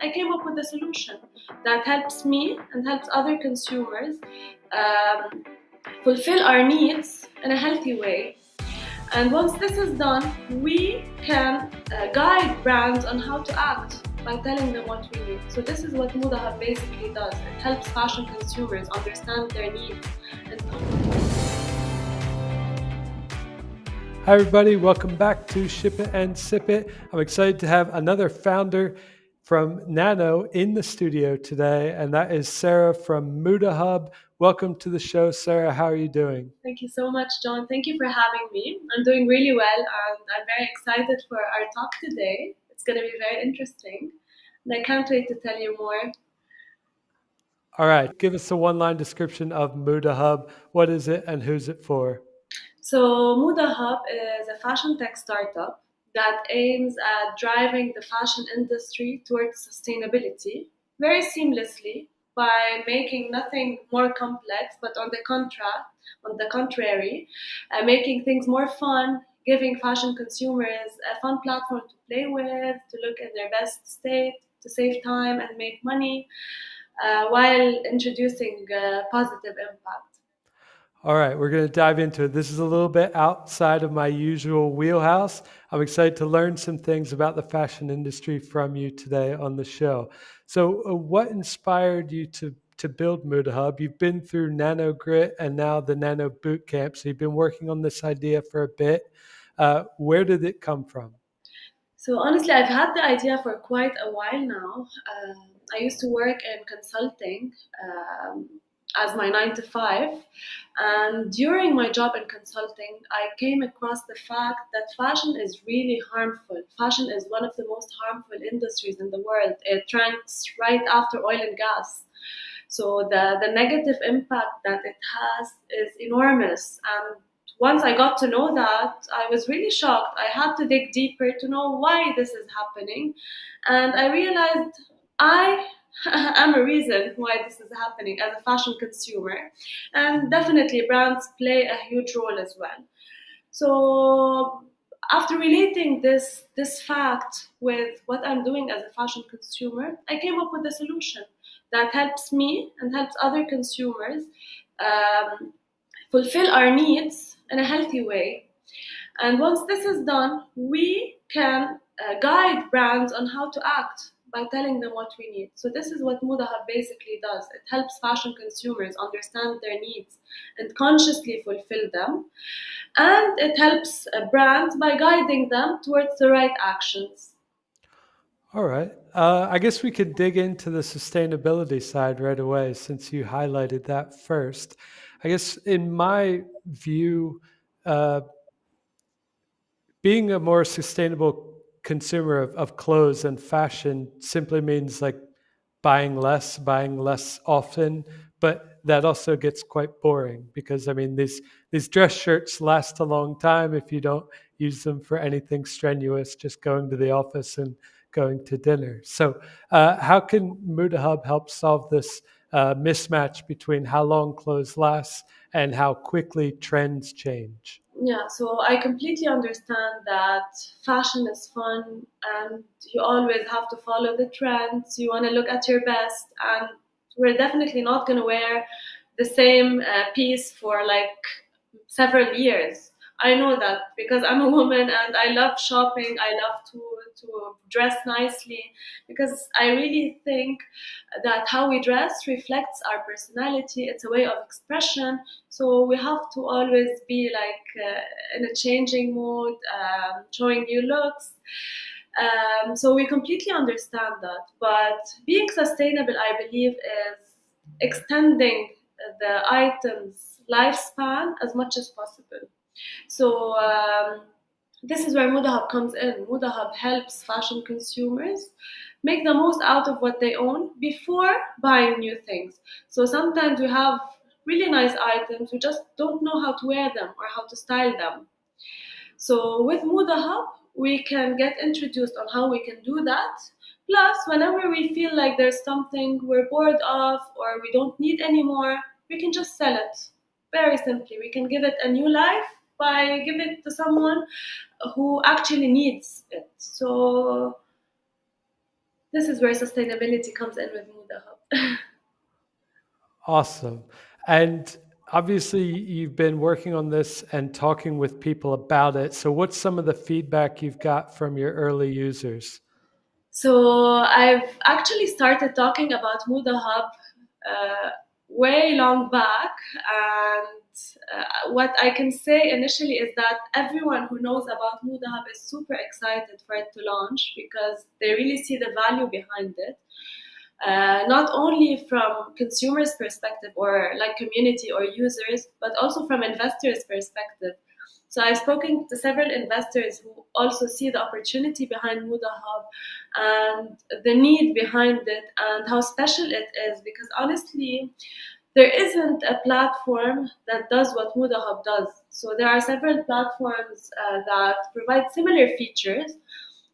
I came up with a solution that helps me and helps other consumers fulfill our needs in a healthy way. And once this is done, we can guide brands on how to act by telling them what we need. So this is what Moodahub basically does. It helps fashion consumers understand their needs. Hi everybody, welcome back to Ship It and Sip It. I'm excited to have another founder from Nano in the studio today, and that is Sarah from Moodahub. Welcome to the show, Sarah. How are you doing? Thank you so much, John. Thank you for having me. I'm doing really well, and I'm very excited for our talk today. It's going to be very interesting, and I can't wait to tell you more. All right, give us a one-line description of Moodahub. What is it and who's it for? So Moodahub is a fashion tech startup that aims at driving the fashion industry towards sustainability very seamlessly by making nothing more complex, but on the contrary, making things more fun, giving fashion consumers a fun platform to play with, to look in their best state, to save time and make money, while introducing positive impact. All right, we're going to dive into it. This is a little bit outside of my usual wheelhouse. I'm excited to learn some things about the fashion industry from you today on the show. So, what inspired you to build Moodahub? You've been through Nano Grit and now the Nano Bootcamp, so you've been working on this idea for a bit. Where did it come from? So honestly, I've had the idea for quite a while now. I used to work in consulting as my 9 to 5, and during my job in consulting, I came across the fact that fashion is really harmful. Fashion is one of the most harmful industries in the world. It ranks right after oil and gas. So the negative impact that it has is enormous. And once I got to know that, I was really shocked. I had to dig deeper to know why this is happening. And I realized I am a reason why this is happening as a fashion consumer. And definitely brands play a huge role as well. So after relating this fact with what I'm doing as a fashion consumer, I came up with a solution that helps me and helps other consumers um, fulfill our needs in a healthy way. And once this is done, we can guide brands on how to act by telling them what we need. So this is what Moodahub basically does. It helps fashion consumers understand their needs and consciously fulfill them. And it helps brands by guiding them towards the right actions. All right. I guess we could dig into the sustainability side right away since you highlighted that first. I guess in my view, uh, being a more sustainable consumer of clothes and fashion simply means like buying less often, but that also gets quite boring because I mean these dress shirts last a long time if you don't use them for anything strenuous, just going to the office and going to dinner. So how can Moodahub help solve this mismatch between how long clothes last and how quickly trends change? Yeah, so I completely understand that fashion is fun and you always have to follow the trends. You want to look at your best, and we're definitely not going to wear the same piece for like several years. I know that because I'm a woman and I love shopping. I love to dress nicely because I really think that how we dress reflects our personality. It's a way of expression. So we have to always be like in a changing mood, showing new looks. So we completely understand that. But being sustainable, I believe, is extending the item's lifespan as much as possible. So this is where Moodahub comes in. Moodahub helps fashion consumers make the most out of what they own before buying new things. So sometimes we have really nice items, we just don't know how to wear them or how to style them. So with Moodahub, we can get introduced on how we can do that. Plus, whenever we feel like there's something we're bored of or we don't need anymore, we can just sell it. Very simply, we can give it a new life by giving it to someone who actually needs it. So This is where sustainability comes in with Moodahub. Awesome. And obviously, you've been working on this and talking with people about it. So, what's some of the feedback you've got from your early users? So I've actually started talking about Moodahub way long back, and what I can say initially is that everyone who knows about Moodahub is super excited for it to launch because they really see the value behind it. Not only from consumers' perspective or like community or users, but also from investors' perspective. So I've spoken to several investors who also see the opportunity behind Moodahub and the need behind it and how special it is. Because honestly, there isn't a platform that does what Moodahub does. So there are several platforms that provide similar features,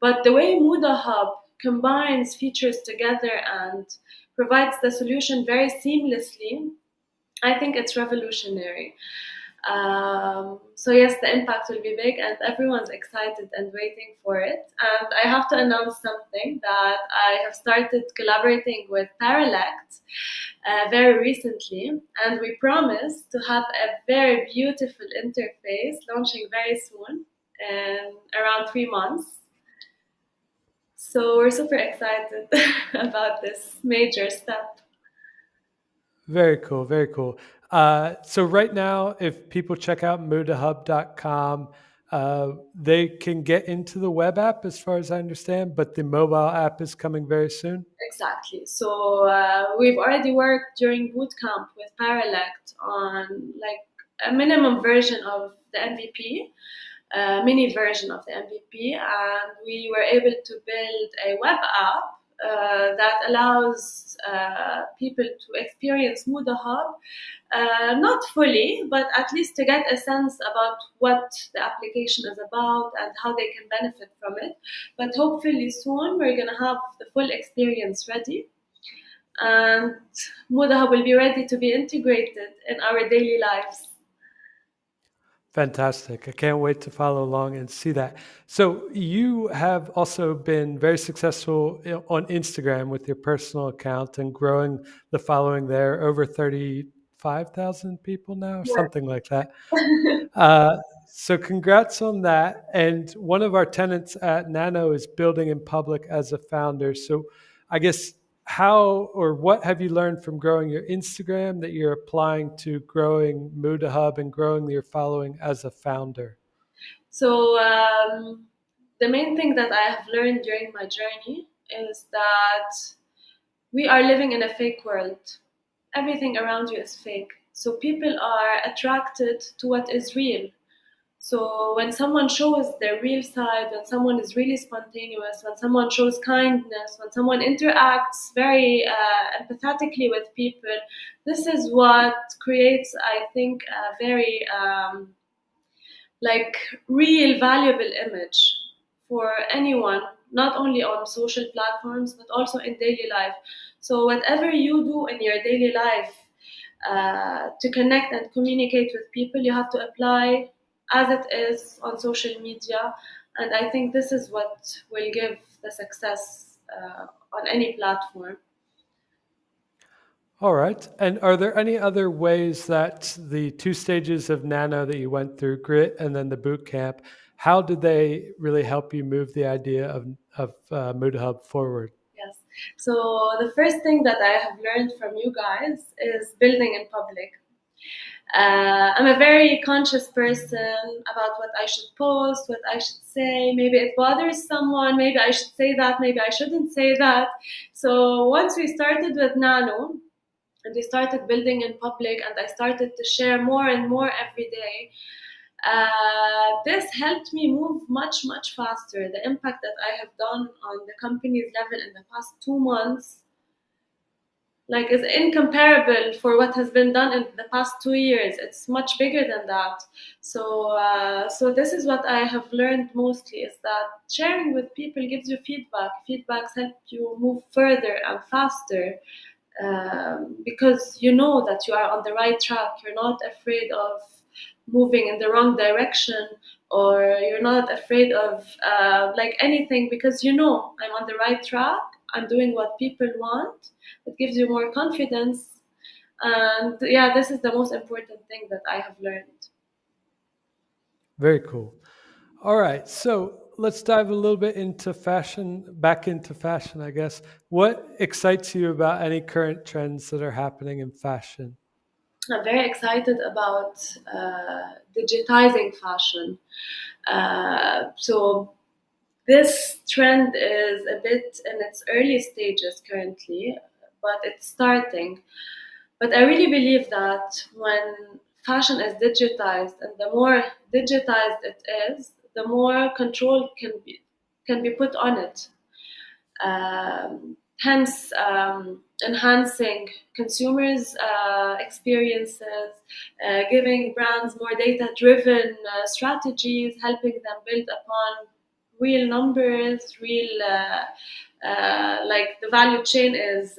but the way Moodahub combines features together and provides the solution very seamlessly, I think it's revolutionary. So yes, the impact will be big, and everyone's excited and waiting for it. And I have to announce something that I have started collaborating with Paralect very recently, and we promise to have a very beautiful interface launching very soon, in around 3 months. So we're super excited about this major step. Very cool. Very cool. So right now, if people check out moodahub.com, they can get into the web app as far as I understand, but the mobile app is coming very soon. Exactly. So we've already worked during bootcamp with Paralect on like a minimum version of the MVP, mini version of the MVP, and we were able to build a web app that allows people to experience Moodahub, not fully, but at least to get a sense about what the application is about and how they can benefit from it. But hopefully soon we're going to have the full experience ready, and Moodahub will be ready to be integrated in our daily lives. Fantastic. I can't wait to follow along and see that. So, you have also been very successful on Instagram with your personal account and growing the following there, over 35,000 people now, or something like that. Uh, so, congrats on that. And one of our tenants at Nano is building in public as a founder. So, I guess how or what have you learned from growing your Instagram that you're applying to growing Moodahub and growing your following as a founder? So, the main thing that I have learned during my journey is that we are living in a fake world. Everything around you is fake. So, people are attracted to what is real. So when someone shows their real side, when someone is really spontaneous, when someone shows kindness, when someone interacts very empathetically with people, this is what creates, I think, a very like real valuable image for anyone, not only on social platforms but also in daily life. So whatever you do in your daily life to connect and communicate with people, you have to apply as it is on social media. And I think this is what will give the success on any platform. All right. And are there any other ways that the two stages of Nano that you went through, Grit and then the boot camp, how did they really help you move the idea of Moodahub forward? Yes. So the first thing that I have learned from you guys is building in public. I'm a very conscious person about what I should post, what I should say. Maybe it bothers someone. Maybe I should say that. Maybe I shouldn't say that. So once we started with Nano and we started building in public, and I started to share more and more every day, this helped me move much, much faster. The impact that I have done on the company's level in the past 2 months like is incomparable for what has been done in the past 2 years. It's much bigger than that. So this is what I have learned mostly is that sharing with people gives you feedback. Feedbacks help you move further and faster because you know that you are on the right track. You're not afraid of moving in the wrong direction, or you're not afraid of like anything, because you know I'm on the right track. I'm doing what people want. It gives you more confidence. And yeah, this is the most important thing that I have learned. Very cool. All right, so let's dive a little bit into fashion, back into fashion, I guess. What excites you about any current trends that are happening in fashion? I'm very excited about digitizing fashion. So this trend is a bit in its early stages currently, but it's starting. But I really believe that when fashion is digitized, and the more digitized it is, the more control can be put on it. Hence, enhancing consumers' experiences, giving brands more data-driven strategies, helping them build upon real numbers, real like the value chain is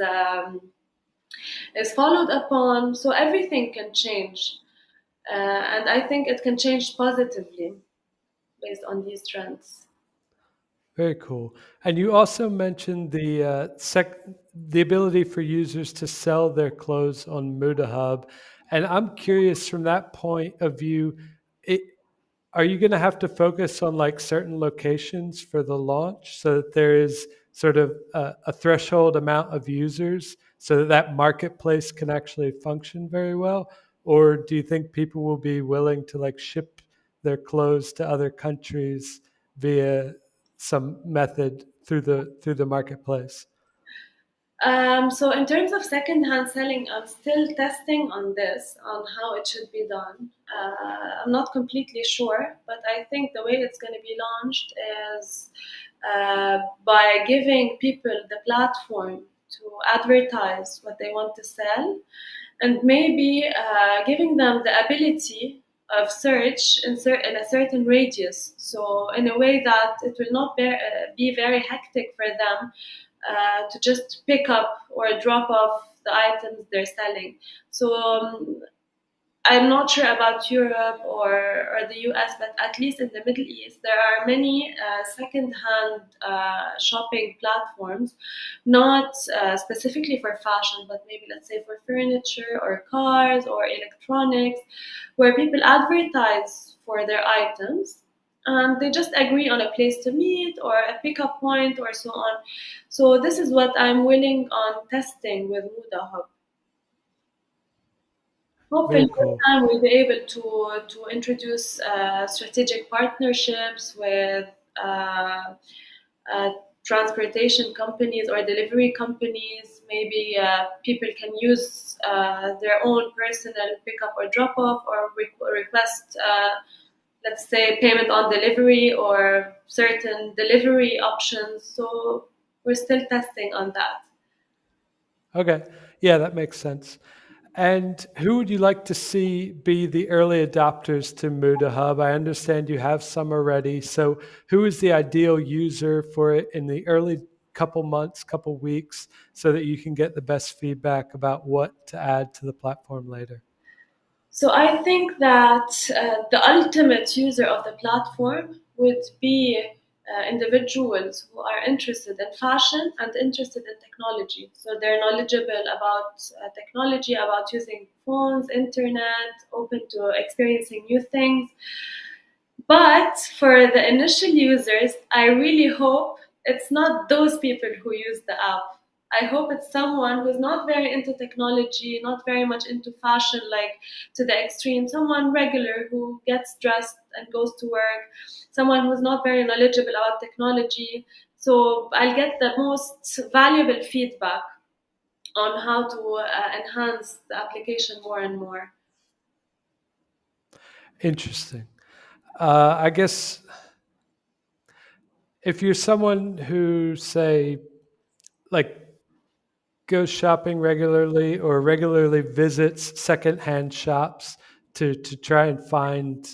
followed upon, so everything can change. And I think it can change positively based on these trends. Very cool. And you also mentioned the ability for users to sell their clothes on Moodahub. And I'm curious from that point of view, it, are you going to have to focus on like certain locations for the launch so that there is sort of a threshold amount of users so that that marketplace can actually function very well? Or do you think people will be willing to like ship their clothes to other countries via some method through the marketplace? So in terms of secondhand selling, I'm still testing on this, on how it should be done. I'm not completely sure, but I think the way it's going to be launched is by giving people the platform to advertise what they want to sell, and maybe giving them the ability of search in a certain radius. So in a way that it will not be very hectic for them to just pick up or drop off the items they're selling. So I'm not sure about Europe or the US, but at least in the Middle East, there are many second-hand shopping platforms, not specifically for fashion, but maybe let's say for furniture or cars or electronics, where people advertise for their items. And they just agree on a place to meet or a pickup point or so on. So this is what I'm willing on testing with Moodahub. Hopefully, Very with cool. time we'll be able to introduce strategic partnerships with uh, uh, transportation companies or delivery companies. Maybe people can use their own personal pickup or drop off, or request, let's say, payment on delivery or certain delivery options. So we're still testing on that. Okay. Yeah, that makes sense. And who would you like to see be the early adopters to Moodahub? I understand you have some already. So, who is the ideal user for it in the early couple months, couple weeks, so that you can get the best feedback about what to add to the platform later? So I think that the ultimate user of the platform would be individuals who are interested in fashion and interested in technology. So they're knowledgeable about technology, about using phones, internet, open to experiencing new things. But for the initial users, I really hope it's not those people who use the app. I hope it's someone who's not very into technology, not very much into fashion, like to the extreme, someone regular who gets dressed and goes to work, someone who's not very knowledgeable about technology. So I'll get the most valuable feedback on how to enhance the application more and more. Interesting. I guess if you're someone who, say, like goes shopping regularly or regularly visits secondhand shops to try and find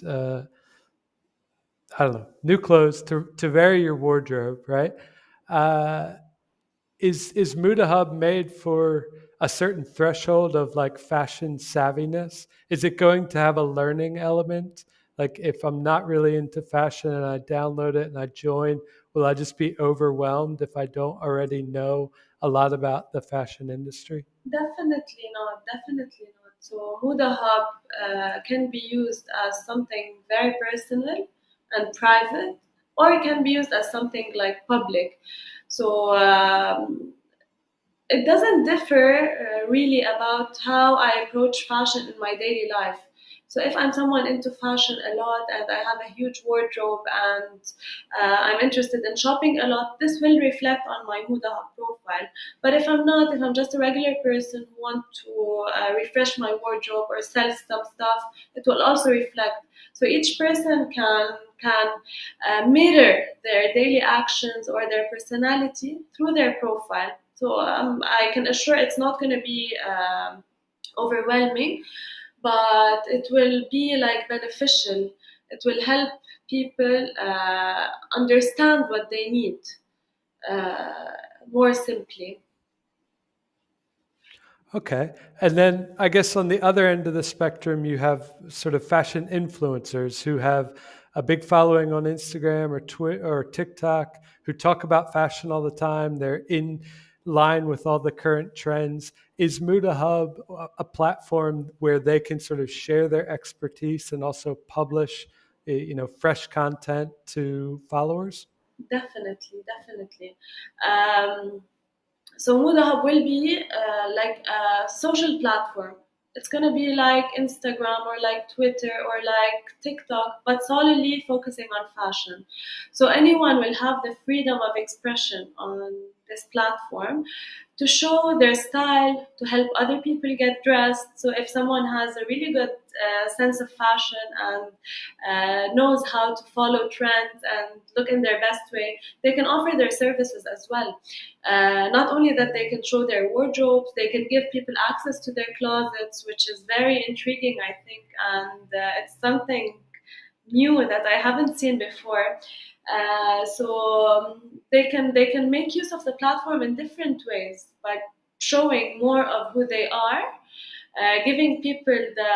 I don't know, new clothes to vary your wardrobe, right? Uh, is Moodahub made for a certain threshold of like fashion savviness? Is it going to have a learning element? Like if I'm not really into fashion and I download it and I join, will I just be overwhelmed if I don't already know a lot about the fashion industry? Definitely not. Definitely not. So Moodahub can be used as something very personal and private, or it can be used as something like public. So it doesn't differ really about how I approach fashion in my daily life. So if I'm someone into fashion a lot and I have a huge wardrobe and I'm interested in shopping a lot, this will reflect on my Muda profile. But if I'm not, if I'm just a regular person who want to refresh my wardrobe or sell some stuff, it will also reflect. So each person can mirror their daily actions or their personality through their profile. So I can assure it's not going to be overwhelming, but it will be like beneficial. It will help people understand what they need uh, more simply. Okay. And then I guess on the other end of the spectrum, you have sort of fashion influencers who have a big following on Instagram or or TikTok, who talk about fashion all the time. They're in line with all the current trends. Is Moodahub a platform where they can sort of share their expertise and also publish, fresh content to followers? Definitely, definitely. Um, So Moodahub will be like a social platform. It's gonna be like Instagram or like Twitter or like TikTok, but solely focusing on fashion. So anyone will have the freedom of expression on this platform to show their style, to help other people get dressed. So if someone has a really good sense of fashion and knows how to follow trends and look in their best way, they can offer their services as well. Not only that they can show their wardrobes, they can give people access to their closets, which is very intriguing, I think, and it's something new that I haven't seen before. So they can make use of the platform in different ways by showing more of who they are, giving people the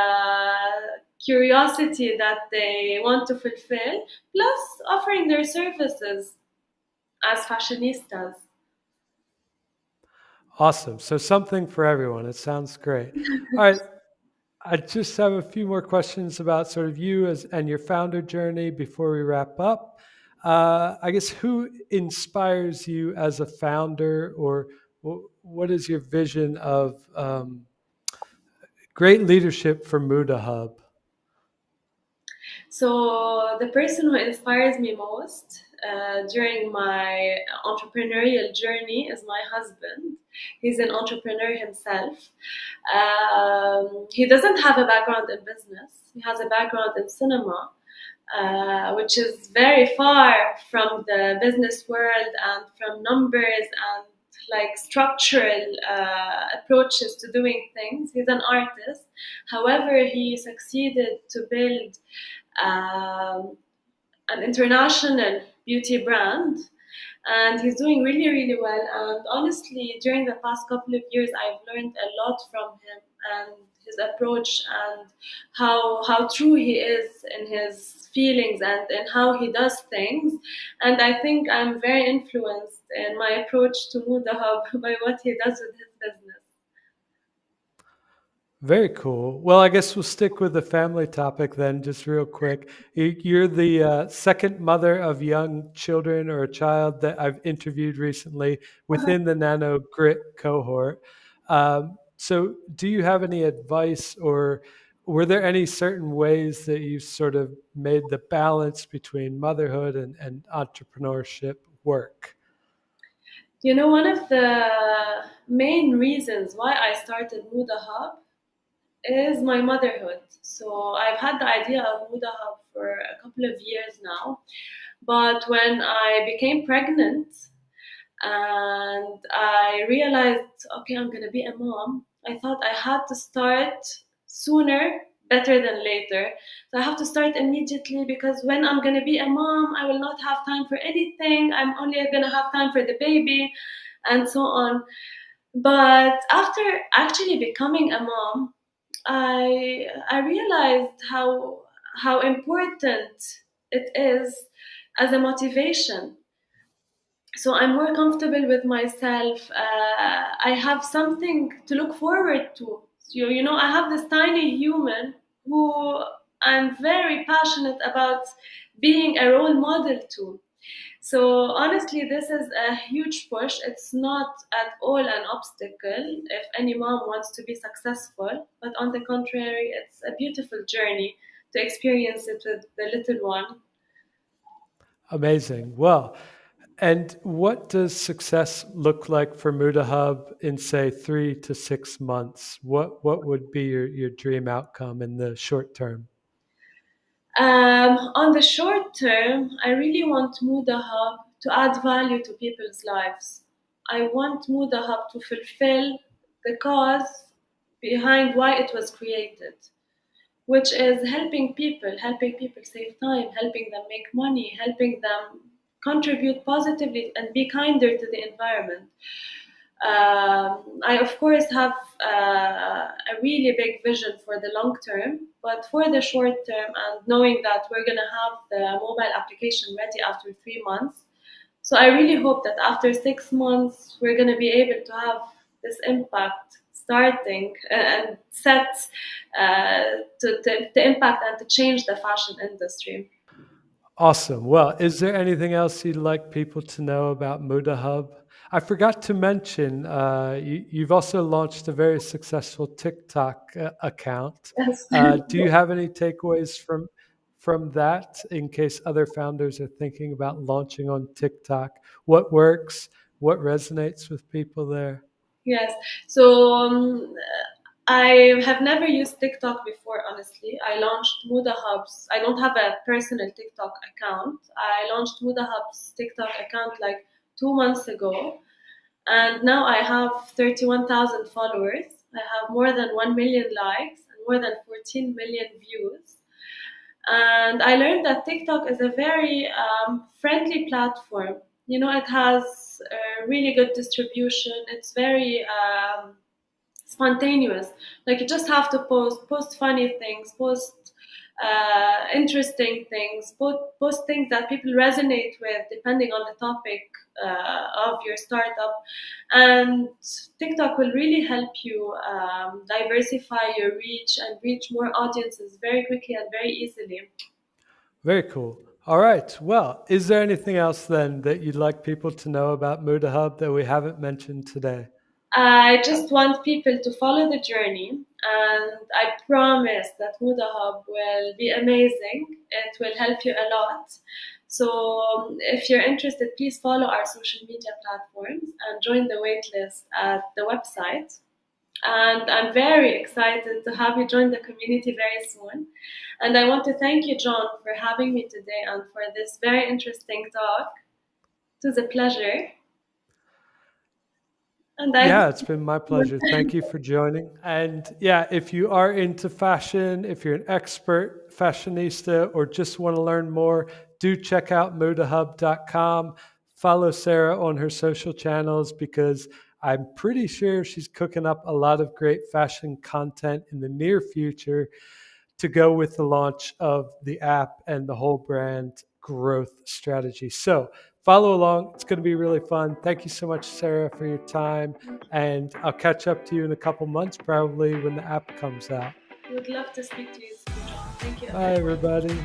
curiosity that they want to fulfill, plus offering their services as fashionistas. Awesome. So something for everyone. It sounds great. All right. I just have a few more questions about sort of you as and your founder journey before we wrap up. I guess who inspires you as a founder, or what is your vision of great leadership for Muda Hub? So the person who inspires me most during my entrepreneurial journey is my husband. He's an entrepreneur himself. He doesn't have a background in business. He has a background in cinema, which is very far from the business world and from numbers and like structural approaches to doing things. He's an artist. However, he succeeded to build um, an international beauty brand, and he's doing really really well. And honestly, during the past couple of years I've learned a lot from him and his approach and how true he is in his feelings and in how he does things. And I think I'm very influenced in my approach to Moodahub by what he does with his business. Very cool. Well, I guess we'll stick with the family topic then, just real quick. You're the second mother of young children or a child that I've interviewed recently within the Nano Grit cohort. So, do you have any advice, or were there any certain ways that you sort of made the balance between motherhood and entrepreneurship work? You know, one of the main reasons why I started Moodahub is my motherhood. So I've had the idea of Moodahub for a couple of years now. But when I became pregnant and I realized, okay, I'm going to be a mom, I thought I had to start sooner, better than later. So I have to start immediately because when I'm going to be a mom, I will not have time for anything. I'm only going to have time for the baby and so on. But after actually becoming a mom, I realized how important it is as a motivation. So I'm more comfortable with myself. I have something to look forward to. So, you know, I have this tiny human who I'm very passionate about being a role model to. So honestly, this is a huge push. It's not at all an obstacle if any mom wants to be successful, but on the contrary, it's a beautiful journey to experience it with the little one. Amazing. Well, and what does success look like for Moodahub in, say, 3 to 6 months? What would be your dream outcome in the short term? On the short term, I really want Moodahub to add value to people's lives. I want Moodahub to fulfill the cause behind why it was created, which is helping people save time, helping them make money, helping them contribute positively and be kinder to the environment. I, of course, have a really big vision for the long term, but for the short term, and knowing that we're going to have the mobile application ready after 3 months, so I really hope that after 6 months, we're going to be able to have this impact starting and set to impact and to change the fashion industry. Awesome. Well, is there anything else you'd like people to know about Moodahub? I forgot to mention, you've also launched a very successful TikTok account. Yes. Do you have any takeaways from that in case other founders are thinking about launching on TikTok? What works? What resonates with people there? Yes. So I have never used TikTok before, honestly. I launched Muda Hubs. I don't have a personal TikTok account. I launched Muda Hubs TikTok account like 2 months ago. And now I have 31,000 followers. I have more than 1 million likes and more than 14 million views. And I learned that TikTok is a very friendly platform. You know, it has a really good distribution. It's very spontaneous. Like you just have to post funny things, post interesting things, post things that people resonate with, depending on the topic of your startup. And TikTok will really help you diversify your reach and reach more audiences very quickly and very easily. Very cool. All right. Well, is there anything else then that you'd like people to know about Moodahub that we haven't mentioned today? I just want people to follow the journey, and I promise that Huda Hub will be amazing. It will help you a lot. So, if you're interested, please follow our social media platforms and join the waitlist at the website. And I'm very excited to have you join the community very soon. And I want to thank you, John, for having me today and for this very interesting talk. It was a pleasure. And I Yeah, it's been my pleasure. Thank you for joining. And yeah, if you are into fashion, if you're an expert fashionista, or just want to learn more, do check out modahub.com. Follow Sarah on her social channels because I'm pretty sure she's cooking up a lot of great fashion content in the near future to go with the launch of the app and the whole brand growth strategy. So follow along. It's going to be really fun. Thank you so much, Sarah, for your time. And I'll catch up to you in a couple months, probably when the app comes out. would love to speak to you soon, John. Thank you Bye, again. everybody.